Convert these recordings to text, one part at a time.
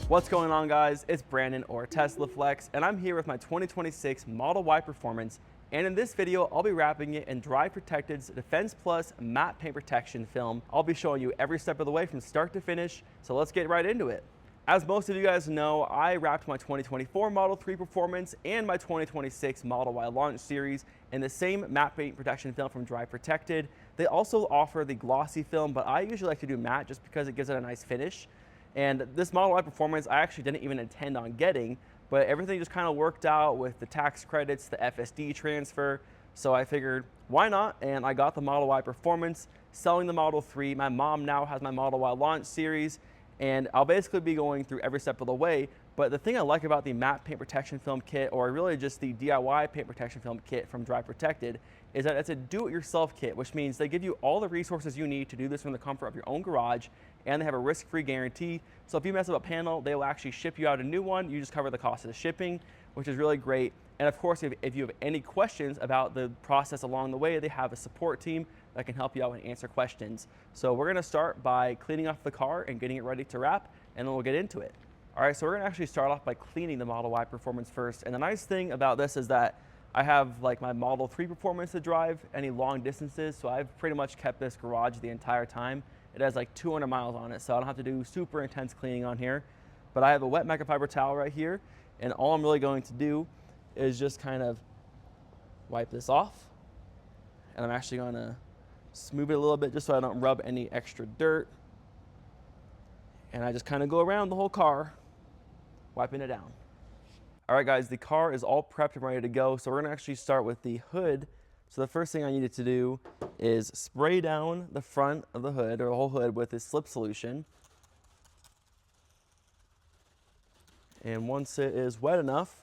What's going on, guys? It's Brandon, or teslaflex, and I'm here with my 2026 Model Y Performance, and in this video I'll be wrapping it in Drive Protected's Defense Plus matte paint protection film. I'll be showing you every step of the way from start to finish, so let's get right into it. As most of you guys know, I wrapped my 2024 Model 3 Performance and my 2026 Model Y launch series in the same matte paint protection film from Drive Protected. They also offer the glossy film, but I usually like to do matte just because it gives it a nice finish. And this Model Y Performance I actually didn't even intend on getting, but everything just kind of worked out with the tax credits, the FSD transfer, so I figured why not, and I got the Model Y Performance, selling the Model 3. My mom now has my Model Y launch series, and I'll basically be going through every step of the way. But the thing I like about the matte paint protection film kit, or really just the DIY paint protection film kit from Drive Protected, is that it's a do-it-yourself kit, which means they give you all the resources you need to do this from the comfort of your own garage, and they have a risk-free guarantee. So if you mess up a panel, they will actually ship you out a new one. You just cover the cost of the shipping, which is really great. And of course, if you have any questions about the process along the way, they have a support team that can help you out and answer questions. So we're gonna start by cleaning off the car and getting it ready to wrap, and then we'll get into it. All right, so we're gonna actually start off by cleaning the Model Y Performance first. And the nice thing about this is that I have like my Model 3 Performance to drive any long distances, so I've pretty much kept this garage the entire time. It has like 200 miles on it, so I don't have to do super intense cleaning on here. But I have a wet microfiber towel right here, and all I'm really going to do is just kind of wipe this off. And I'm actually gonna smooth it a little bit just so I don't rub any extra dirt. And I just kind of go around the whole car, wiping it down. All right, guys, the car is all prepped and ready to go. So we're gonna actually start with the hood. So the first thing I needed to do is spray down the front of the hood, or the whole hood, with this slip solution. And once it is wet enough,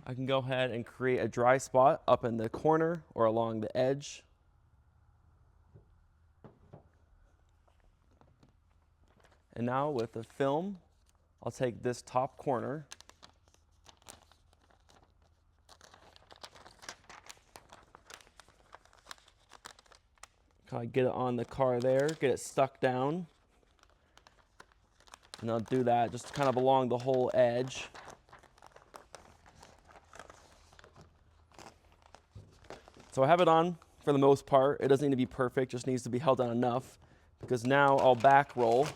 I can go ahead and create a dry spot up in the corner or along the edge. And now with the film, I'll take this top corner kind of get it on the car there, get it stuck down. And I'll do that just kind of along the whole edge. So I have it on for the most part. It doesn't need to be perfect, just needs to be held down enough, because now I'll back roll.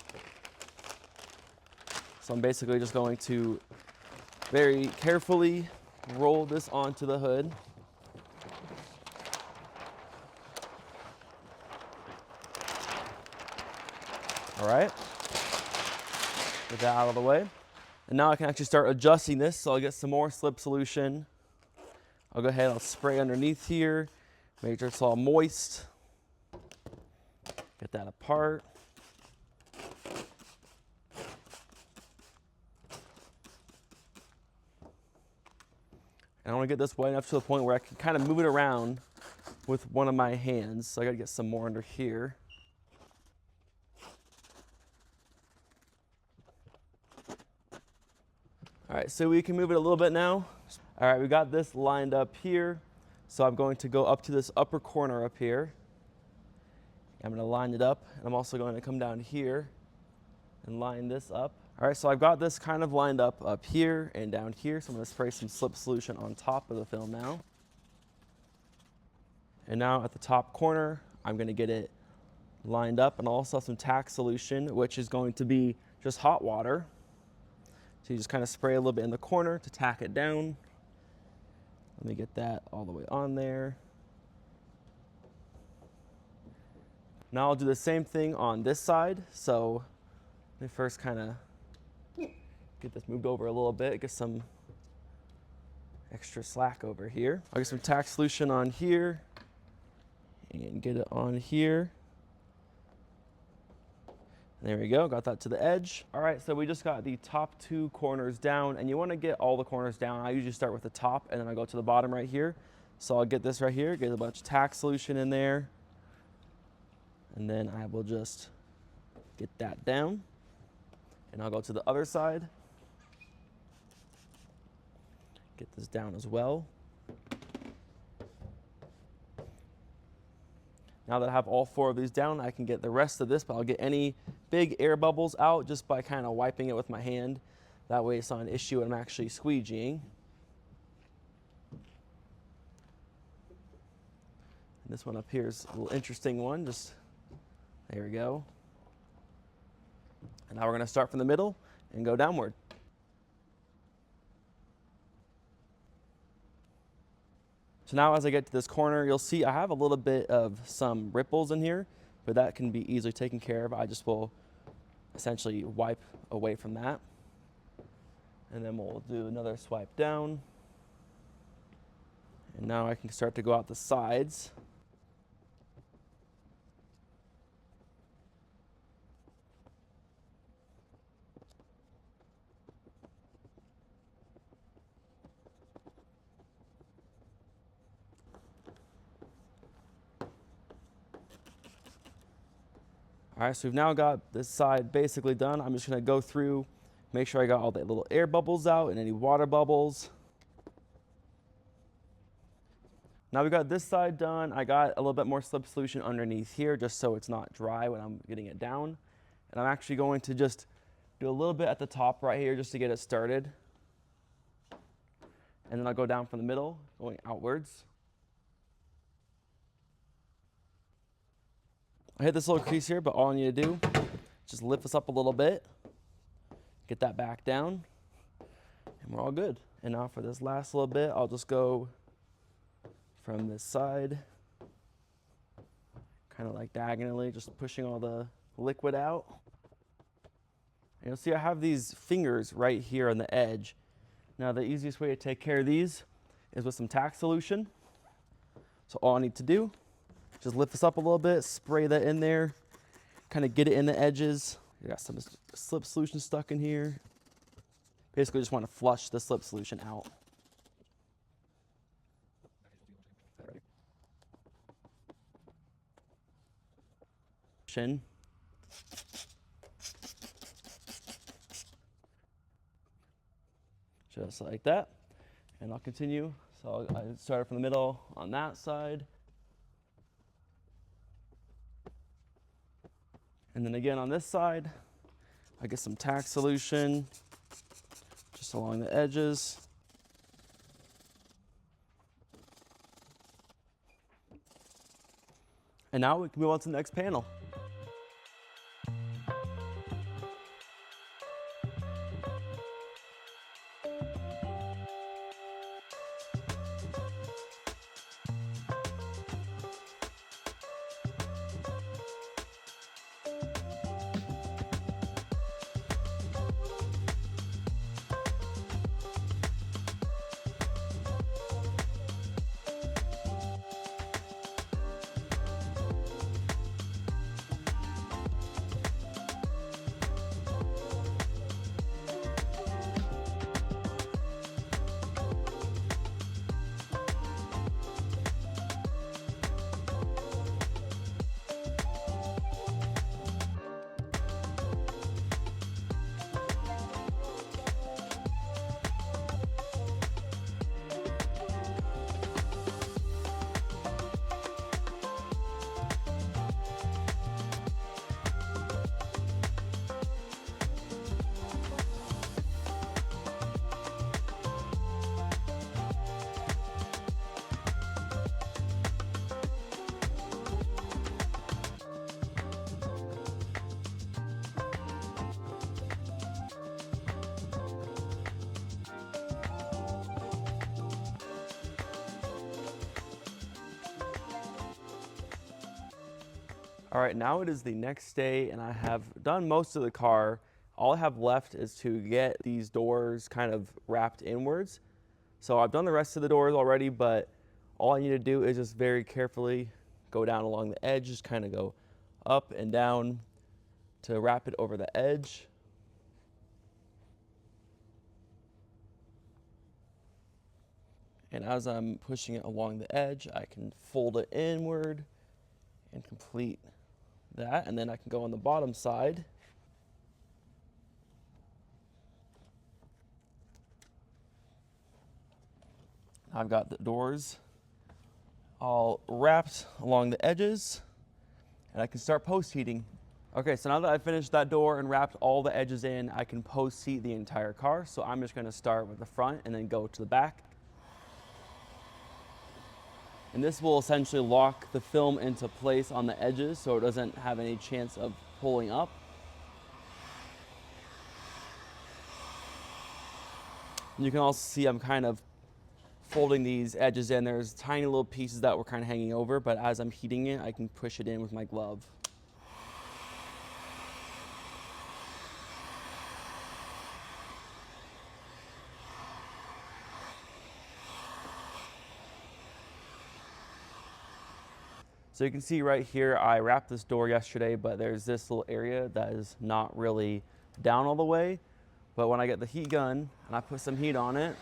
So I'm basically just going to very carefully roll this onto the hood. All right, get that out of the way. And now I can actually start adjusting this. So I'll get some more slip solution. I'll go ahead, I'll spray underneath here, make sure it's all moist. Get that apart. And I want to get this wet enough to the point where I can kind of move it around with one of my hands. So I got to get some more under here. All right, so we can move it a little bit now. All right, we got this lined up here. So I'm going to go up to this upper corner up here. I'm gonna line it up, and I'm also going to come down here and line this up. All right, so I've got this kind of lined up here and down here. So I'm gonna spray some slip solution on top of the film now. And now at the top corner, I'm gonna get it lined up, and I'll also have some tack solution, which is going to be just hot water. So you just kind of spray a little bit in the corner to tack it down. Let me get that all the way on there. Now I'll do the same thing on this side. So let me first kind of get this moved over a little bit, get some extra slack over here. I'll get some tack solution on here and get it on here. There we go, got that to the edge. All right, so we just got the top two corners down, and you wanna get all the corners down. I usually start with the top and then I go to the bottom right here. So I'll get this right here, get a bunch of tack solution in there, and then I will just get that down. And I'll go to the other side, get this down as well. Now that I have all 4 of these down, I can get the rest of this, but I'll get any big air bubbles out just by kind of wiping it with my hand. That way it's not an issue when I'm actually squeegeeing. And this one up here is a little interesting one. Just, there we go. And now we're gonna start from the middle and go downward. So now as I get to this corner, you'll see I have a little bit of some ripples in here, but that can be easily taken care of. I just will essentially wipe away from that. And then we'll do another swipe down. And now I can start to go out the sides. All right, so we've now got this side basically done. I'm just gonna go through, make sure I got all the little air bubbles out and any water bubbles. Now we got this side done. I got a little bit more slip solution underneath here just so it's not dry when I'm getting it down. And I'm actually going to just do a little bit at the top right here just to get it started. And then I'll go down from the middle, going outwards. I hit this little crease here, but all I need to do is just lift this up a little bit, get that back down, and we're all good. And now for this last little bit, I'll just go from this side, kind of like diagonally, just pushing all the liquid out. And you'll see I have these fingers right here on the edge. Now the easiest way to take care of these is with some tack solution. So all I need to do, just lift this up a little bit, spray that in there, kind of get it in the edges. You got some slip solution stuck in here. Basically just want to flush the slip solution out. Just like that. And I'll continue. So I started from the middle on that side. And then again on this side, I get some tack solution just along the edges. And now we can move on to the next panel. All right, now it is the next day and I have done most of the car. All I have left is to get these doors kind of wrapped inwards. So I've done the rest of the doors already, but all I need to do is just very carefully go down along the edge, just kind of go up and down to wrap it over the edge. And as I'm pushing it along the edge, I can fold it inward and complete that. And then I can go on the bottom side. I've got the doors all wrapped along the edges. and I can start post heating. Okay, so now that I've finished that door and wrapped all the edges in, I can post heat the entire car. So I'm just gonna start with the front and then go to the back. And this will essentially lock the film into place on the edges so it doesn't have any chance of pulling up. And you can also see I'm kind of folding these edges in. There's tiny little pieces that were kind of hanging over, but as I'm heating it, I can push it in with my glove. So you can see right here, I wrapped this door yesterday, but there's this little area that is not really down all the way. But when I get the heat gun and I put some heat on it,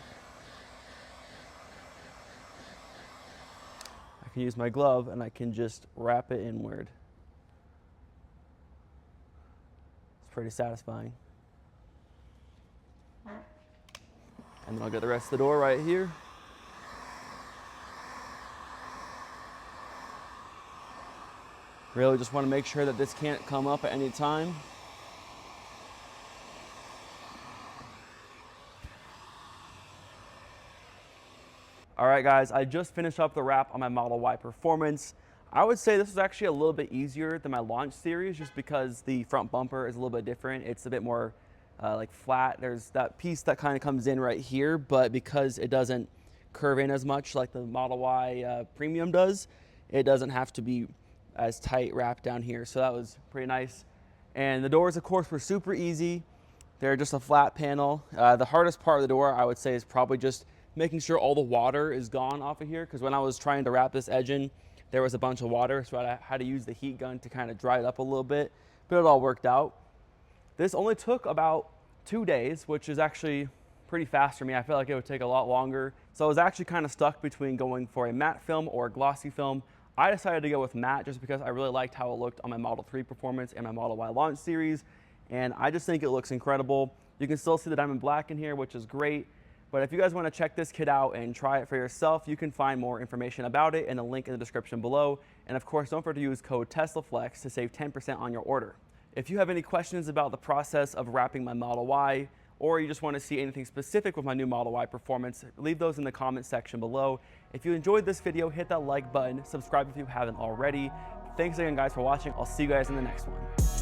I can use my glove and I can just wrap it inward. It's pretty satisfying. And then I'll get the rest of the door right here. Really just want to make sure that this can't come up at any time. All right, guys, I just finished up the wrap on my Model Y Performance. I would say this was actually a little bit easier than my launch series just because the front bumper is a little bit different. It's a bit more like flat. There's that piece that kind of comes in right here, but because it doesn't curve in as much like the Model Y Premium does, it doesn't have to be as tight wrapped down here. So that was pretty nice. And the doors, of course, were super easy. They're just a flat panel. The hardest part of the door, I would say, is probably just making sure all the water is gone off of here, because when I was trying to wrap this edge in, there was a bunch of water, so I had to use the heat gun to kind of dry it up a little bit, but it all worked out. This only took about 2 days, which is actually pretty fast for me. I felt like it would take a lot longer. So I was actually kind of stuck between going for a matte film or a glossy film. I decided to go with matte just because I really liked how it looked on my Model 3 Performance and my Model Y Launch Series, and I just think it looks incredible. You can still see the diamond black in here, which is great. But if you guys want to check this kit out and try it for yourself, you can find more information about it in a link in the description below. And of course, don't forget to use code teslaflex to save 10% on your order. If you have any questions about the process of wrapping my Model Y, or you just want to see anything specific with my new Model Y Performance, leave those in the comment section below. If you enjoyed this video, hit that like button, subscribe if you haven't already. Thanks again, guys, for watching. I'll see you guys in the next one.